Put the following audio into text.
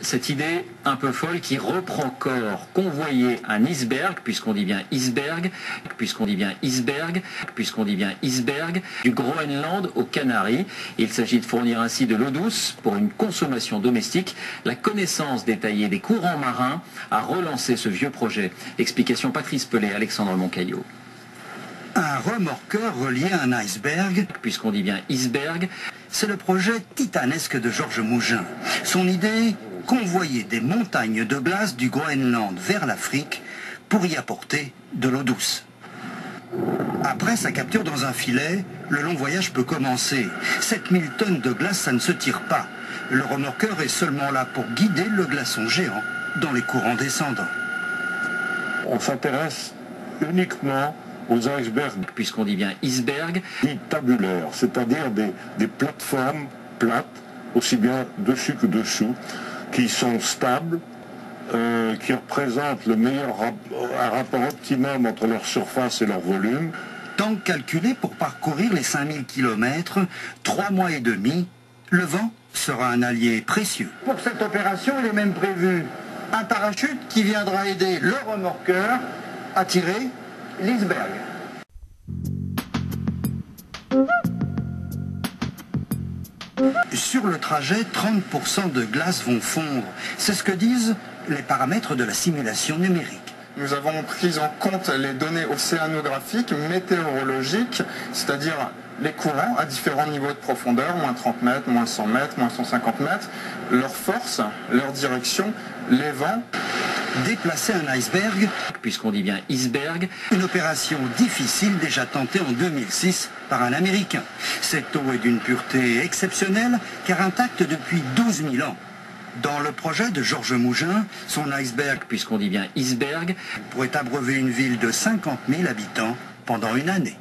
Cette idée un peu folle qui reprend corps, convoyer un iceberg, puisqu'on dit bien iceberg, du Groenland aux Canaries. Il s'agit de fournir ainsi de l'eau douce pour une consommation domestique. La connaissance détaillée des courants marins a relancé ce vieux projet. Explication Patrice Pellet, Alexandre Moncaillot. Un remorqueur relié à un iceberg, puisqu'on dit bien iceberg, c'est le projet titanesque de Georges Mougin. Son idée, convoyer des montagnes de glace du Groenland vers l'Afrique pour y apporter de l'eau douce. Après sa capture dans un filet, le long voyage peut commencer. 7000 tonnes de glace, ça ne se tire pas. Le remorqueur est seulement là pour guider le glaçon géant dans les courants descendants. On s'intéresse uniquement aux icebergs, puisqu'on dit bien iceberg, dits tabulaires, c'est-à-dire des plateformes plates, aussi bien dessus que dessous, qui sont stables, qui représentent un rapport optimum entre leur surface et leur volume. Temps calculé pour parcourir les 5000 km, 3 mois et demi, le vent sera un allié précieux. Pour cette opération, il est même prévu un parachute qui viendra aider le remorqueur à tirer l'iceberg. Sur le trajet, 30% de glace vont fondre. C'est ce que disent les paramètres de la simulation numérique. Nous avons pris en compte les données océanographiques, météorologiques, c'est-à-dire les courants à différents niveaux de profondeur, moins 30 mètres, moins 100 mètres, moins 150 mètres, leur force, leur direction, les vents. Déplacer un iceberg, puisqu'on dit bien iceberg, une opération difficile déjà tentée en 2006 par un Américain. Cette eau est d'une pureté exceptionnelle car intacte depuis 12 000 ans. Dans le projet de Georges Mougin, son iceberg, puisqu'on dit bien iceberg, pourrait abreuver une ville de 50 000 habitants pendant une année.